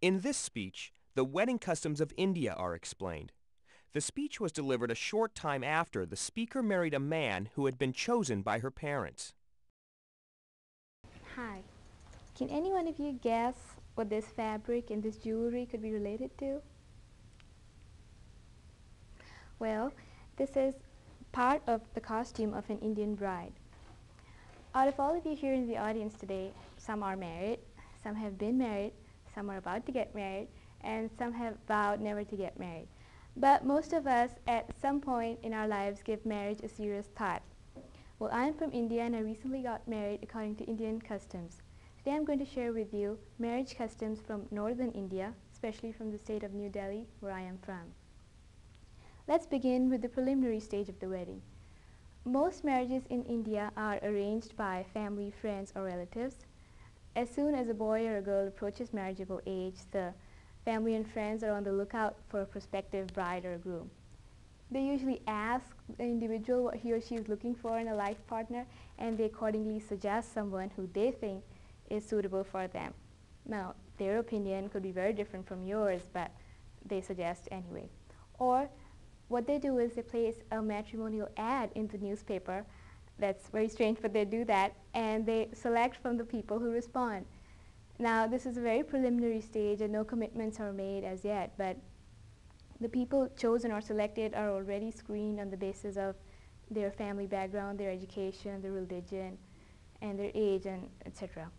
In this speech, the wedding customs of India are explained. The speech was delivered a short time after the speaker married a man who had been chosen by her parents. Hi. Can any one of you guess what this fabric and this jewelry could be related to? Well, this is part of the costume of an Indian bride. Out of all of you here in the audience today, some are married, some have been married, some are about to get married, and some have vowed never to get married. But most of us at some point in our lives give marriage a serious thought. Well, I'm from India and I recently got married according to Indian customs. Today I'm going to share with you marriage customs from northern India, especially from the state of New Delhi, where I am from. Let's begin with the preliminary stage of the wedding. Most marriages in India are arranged by family, friends, or relatives. As soon as a boy or a girl approaches marriageable age, the family and friends are on the lookout for a prospective bride or groom. They usually ask the individual what he or she is looking for in a life partner, and they accordingly suggest someone who they think is suitable for them. Now, their opinion could be very different from yours, but they suggest anyway. Or what they do is they place a matrimonial ad in the newspaper. That's very strange, but they do that, and they select from the people who respond. Now, this is a very preliminary stage and no commitments are made as yet, but the people chosen or selected are already screened on the basis of their family background, their education, their religion, and their age, and etc.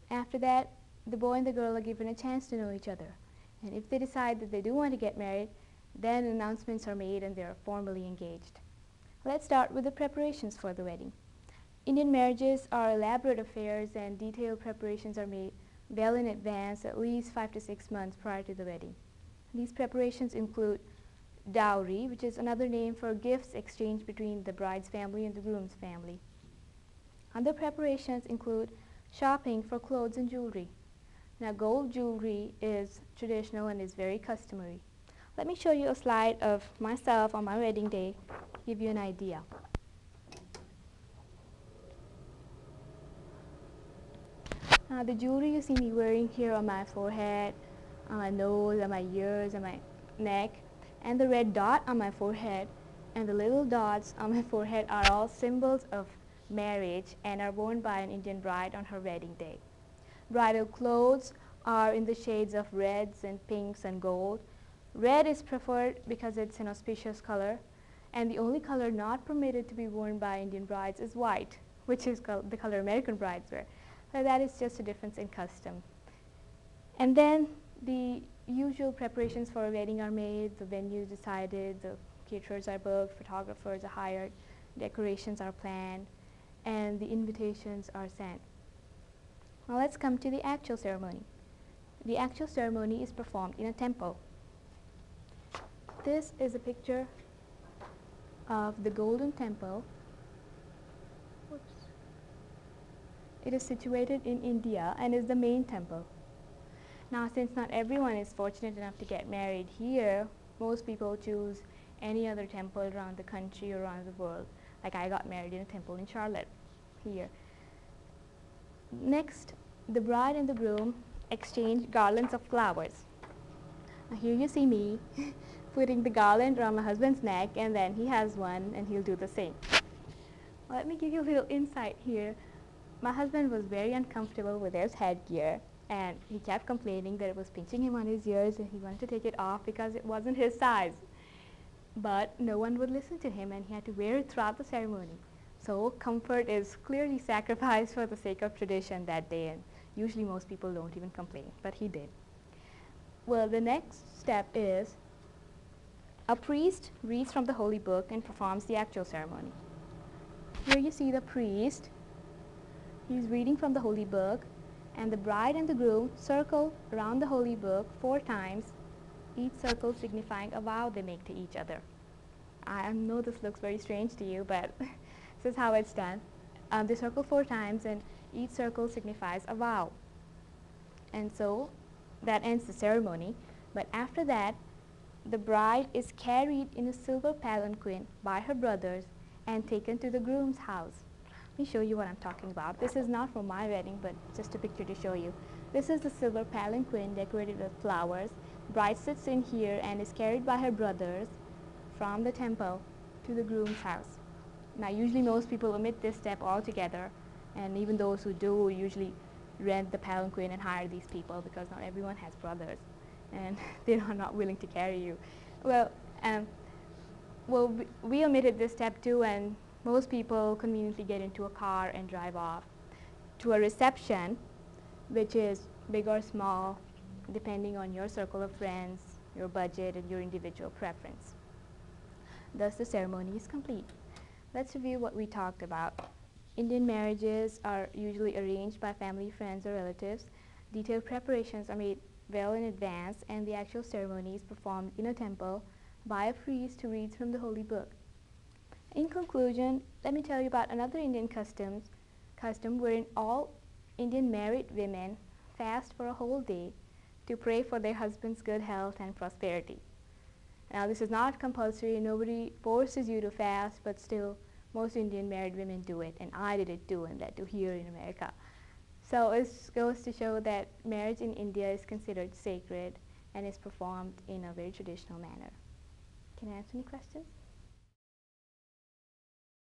After that, the boy and the girl are given a chance to know each other. And if they decide that they do want to get married, then announcements are made and they are formally engaged. Let's start with the preparations for the wedding. Indian marriages are elaborate affairs and detailed preparations are made well in advance, at least 5 to 6 months prior to the wedding. These preparations include dowry, which is another name for gifts exchanged between the bride's family and the groom's family. Other preparations include shopping for clothes and jewelry. Now, gold jewelry is traditional and is very customary. Let me show you a slide of myself on my wedding day to give you an idea. The jewelry you see me wearing here on my forehead, on my nose, on my ears, on my neck, and the red dot on my forehead and the little dots on my forehead are all symbols of marriage and are worn by an Indian bride on her wedding day. Bridal clothes are in the shades of reds and pinks and gold. Red is preferred because it's an auspicious color, and the only color not permitted to be worn by Indian brides is white, which is the color American brides wear. So that is just a difference in custom. And then the usual preparations for a wedding are made, the venue is decided, the caterers are booked, photographers are hired, decorations are planned, and the invitations are sent. Now let's come to the actual ceremony. The actual ceremony is performed in a temple. This is a picture of the Golden Temple. It is situated in India and is the main temple. Now, since not everyone is fortunate enough to get married here, most people choose any other temple around the country or around the world. Like I got married in a temple in Charlotte here. Next, the bride and the groom exchange garlands of flowers. Now here you see me putting the garland around my husband's neck, and then he has one and he'll do the same. Let me give you a little insight here. My husband was very uncomfortable with his headgear, and he kept complaining that it was pinching him on his ears and he wanted to take it off because it wasn't his size. But no one would listen to him and he had to wear it throughout the ceremony. So comfort is clearly sacrificed for the sake of tradition that day, and usually most people don't even complain, but he did. Well, the next step is a priest reads from the holy book and performs the actual ceremony. Here you see the priest. He's reading from the holy book, and the bride and the groom circle around the holy book 4 times, each circle signifying a vow they make to each other. I know this looks very strange to you, but this is how it's done. They circle 4 times, and each circle signifies a vow. And so that ends the ceremony. But after that, the bride is carried in a silver palanquin by her brothers and taken to the groom's house. me show you what I'm talking about. This is not for my wedding, but just a picture to show you. This is the silver palanquin decorated with flowers. Bride sits in here and is carried by her brothers from the temple to the groom's house. Now, usually most people omit this step altogether, and even those who do usually rent the palanquin and hire these people because not everyone has brothers, and they are not willing to carry you. Well, we omitted this step too, and most people conveniently get into a car and drive off to a reception, which is big or small, depending on your circle of friends, your budget, and your individual preference. Thus, the ceremony is complete. Let's review what we talked about. Indian marriages are usually arranged by family, friends, or relatives. Detailed preparations are made well in advance, and the actual ceremony is performed in a temple by a priest who reads from the holy book. In conclusion, let me tell you about another Indian custom wherein all Indian married women fast for a whole day to pray for their husband's good health and prosperity. Now, this is not compulsory. Nobody forces you to fast, but still, most Indian married women do it, and I did it too, and that too here in America. So it goes to show that marriage in India is considered sacred and is performed in a very traditional manner. Can I answer any questions?